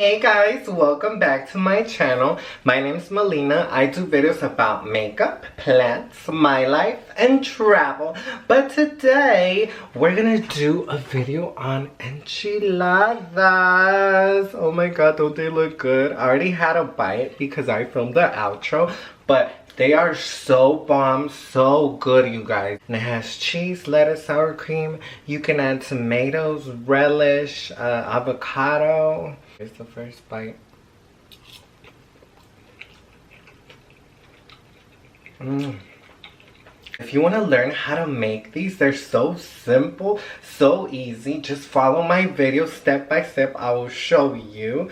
Hey guys, welcome back to my channel. My name is Melina. I do videos about makeup, plants, my life, and travel. But today, we're gonna do a video on enchiladas. Oh my god, don't they look good? I already had a bite because I filmed the outro, but they are so bomb, so good, you guys. And it has cheese, lettuce, sour cream. You can add tomatoes, relish, avocado. Here's the first bite. If you want to learn how to make these, they're so simple, so easy. Just follow my video step by step. I will show you.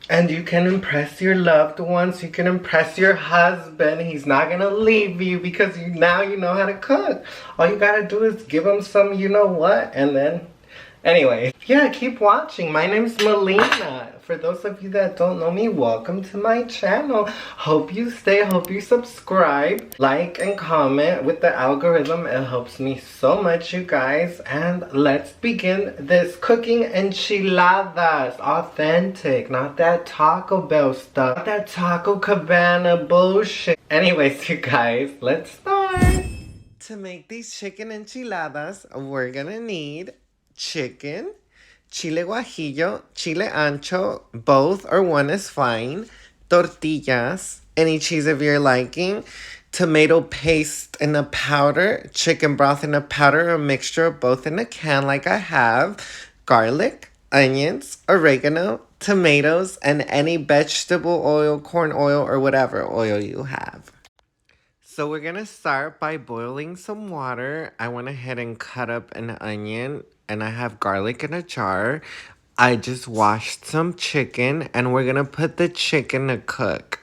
And you can impress your loved ones. You can impress your husband. He's not gonna leave you because now you know how to cook. All you gotta do is give him some you know what, and then anyway, yeah, keep watching. My name's Melina. For those of you that don't know me, welcome to my channel. Hope you stay, hope you subscribe, like and comment with the algorithm. It helps me so much, you guys. And let's begin this cooking enchiladas. Authentic, not that Taco Bell stuff, not that Taco Cabana bullshit. Anyways, you guys, let's start. To make these chicken enchiladas, we're gonna need chicken, chile guajillo, chile ancho, both or one is fine, tortillas, any cheese of your liking, tomato paste in a powder, chicken broth in a powder, a mixture of both in a can like I have, garlic, onions, oregano, tomatoes, and any vegetable oil, corn oil, or whatever oil you have. So we're gonna start by boiling some water. I went ahead and cut up an onion and I have garlic in a jar. I just washed some chicken and we're gonna put the chicken to cook.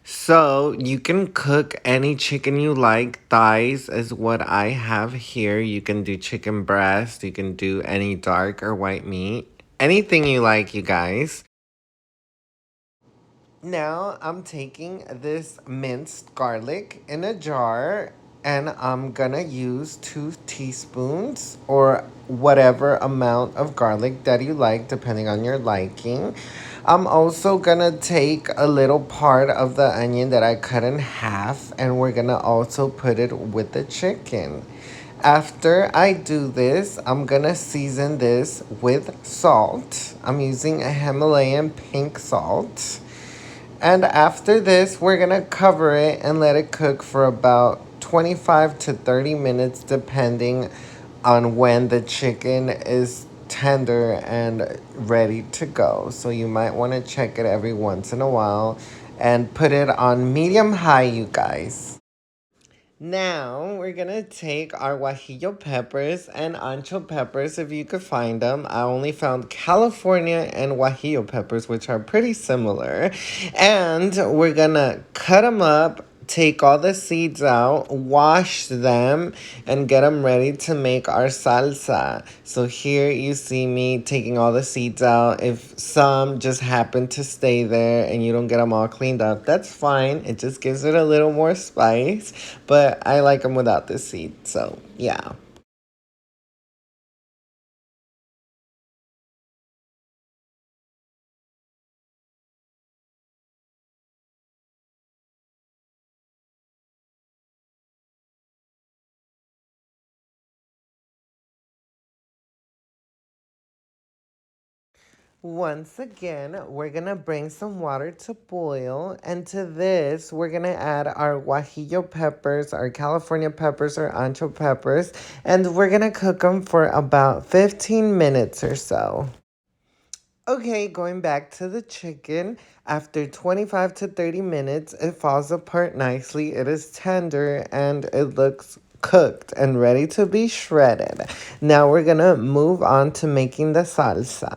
So you can cook any chicken you like. Thighs is what I have here. You can do chicken breast. You can do any dark or white meat. Anything you like, you guys. Now I'm taking this minced garlic in a jar and I'm gonna use 2 teaspoons or whatever amount of garlic that you like depending on your liking. I'm also gonna take a little part of the onion that I cut in half and we're gonna also put it with the chicken. After I do this, I'm gonna season this with salt. I'm using a Himalayan pink salt. And after this, we're gonna cover it and let it cook for about 25 to 30 minutes, depending on when the chicken is tender and ready to go. So you might want to check it every once in a while and put it on medium high, you guys. Now, we're gonna take our guajillo peppers and ancho peppers if you could find them. I only found California and guajillo peppers, which are pretty similar. And we're gonna cut them up, take all the seeds out, wash them, and get them ready to make our salsa. So here you see me taking all the seeds out. If some just happen to stay there and you don't get them all cleaned up, that's fine. It just gives it a little more spice, but I like them without the seed, so yeah. Once again, we're gonna bring some water to boil, and to this, we're gonna add our guajillo peppers, our California peppers, or ancho peppers, and we're gonna cook them for about 15 minutes or so. Okay, going back to the chicken, after 25 to 30 minutes, it falls apart nicely, it is tender, and it looks cooked and ready to be shredded. Now we're gonna move on to making the salsa.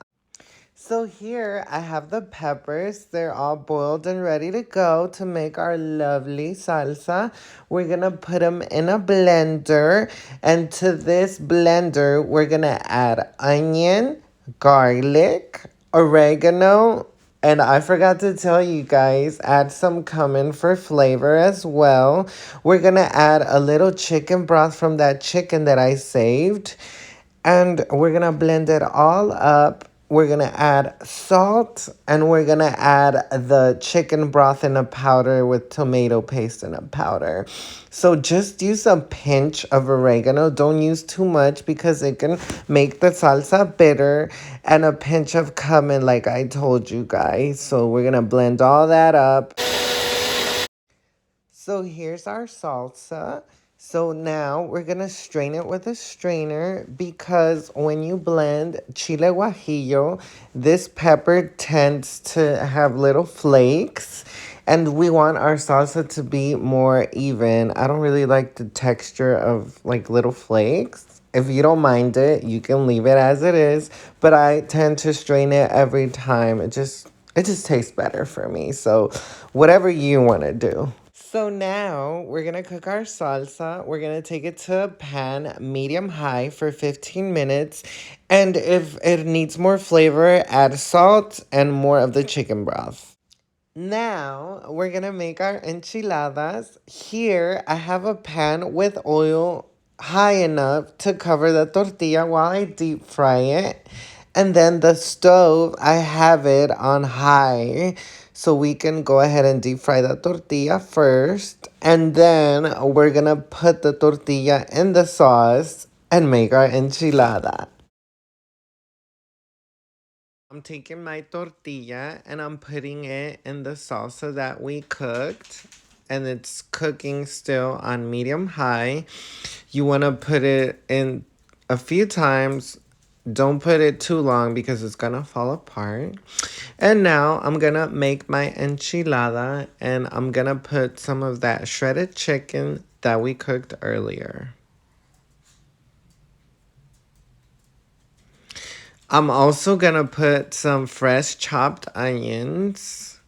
So here I have the peppers. They're all boiled and ready to go to make our lovely salsa. We're going to put them in a blender. And to this blender, we're going to add onion, garlic, oregano, and I forgot to tell you guys, add some cumin for flavor as well. We're going to add a little chicken broth from that chicken that I saved. And we're going to blend it all up we're going to add salt, and we're going to add the chicken broth in a powder with tomato paste in a powder. So just use a pinch of oregano. Don't use too much because it can make the salsa bitter. And a pinch of cumin like I told you guys. So we're going to blend all that up. So here's our salsa. So now we're going to strain it with a strainer because when you blend chile guajillo, this pepper tends to have little flakes. And we want our salsa to be more even. I don't really like the texture of like little flakes. If you don't mind it, you can leave it as it is. But I tend to strain it every time. It just tastes better for me. So whatever you want to do. So now we're going to cook our salsa. We're going to take it to a pan, medium high for 15 minutes. And if it needs more flavor, add salt and more of the chicken broth. Now we're going to make our enchiladas. Here I have a pan with oil high enough to cover the tortilla while I deep fry it. And then the stove, I have it on high so we can go ahead and deep fry the tortilla first. And then we're going to put the tortilla in the sauce and make our enchilada. I'm taking my tortilla and I'm putting it in the salsa that we cooked. And it's cooking still on medium high. You want to put it in a few times. Don't put it too long because it's going to fall apart. And now I'm going to make my enchilada. And I'm going to put some of that shredded chicken that we cooked earlier. I'm also going to put some fresh chopped onions.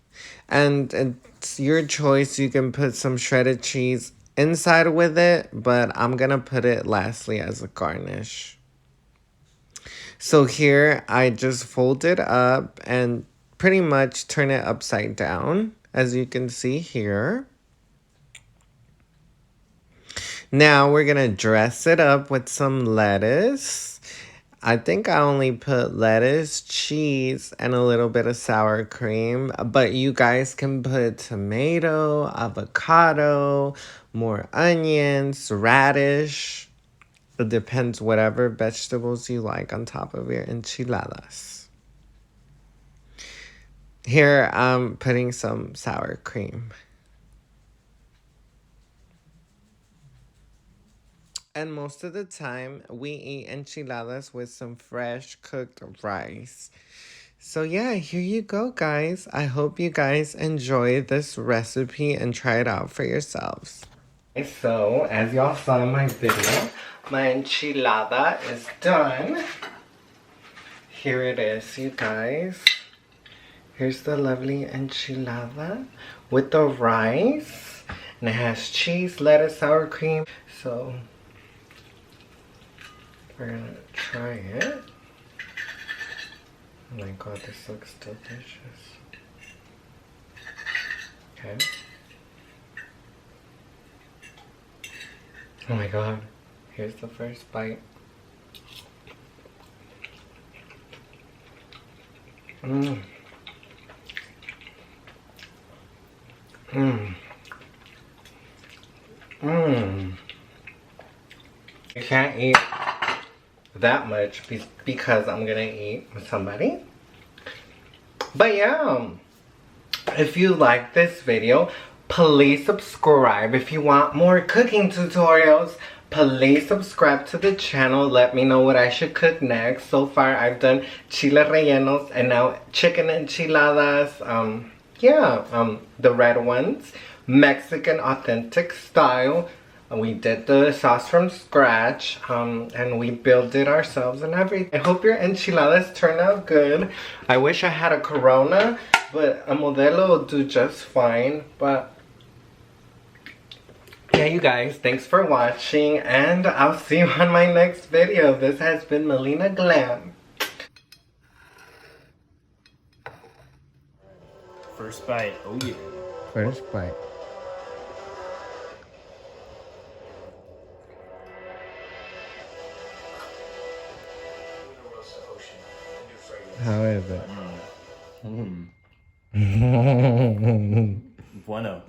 And it's your choice. You can put some shredded cheese inside with it. But I'm going to put it lastly as a garnish. So here I just fold it up and pretty much turn it upside down, as you can see here. Now we're going to dress it up with some lettuce. I think I only put lettuce, cheese, and a little bit of sour cream. But you guys can put tomato, avocado, more onions, radish. It depends whatever vegetables you like on top of your enchiladas. Here I'm putting some sour cream. And most of the time, we eat enchiladas with some fresh cooked rice. So yeah, here you go, guys. I hope you guys enjoy this recipe and try it out for yourselves. So, as y'all saw in my video, my enchilada is done. Here it is, you guys. Here's the lovely enchilada with the rice. And it has cheese, lettuce, sour cream. So, we're gonna try it. Oh my god, this looks delicious. Okay. Oh my god. Here's the first bite. Mmm. Mmm. Mmm. I can't eat that much because I'm gonna eat with somebody. But yeah, if you like this video, please subscribe. If you want more cooking tutorials, please subscribe to the channel. Let me know what I should cook next. So far, I've done chile rellenos and now chicken enchiladas. The red ones. Mexican authentic style. We did the sauce from scratch, and we built it ourselves and everything. I hope your enchiladas turn out good. I wish I had a Corona, but a Modelo will do just fine. But yeah, you guys, thanks for watching, and I'll see you on my next video. This has been Melina Glam. First bite, oh yeah. First bite. How is it? Bueno.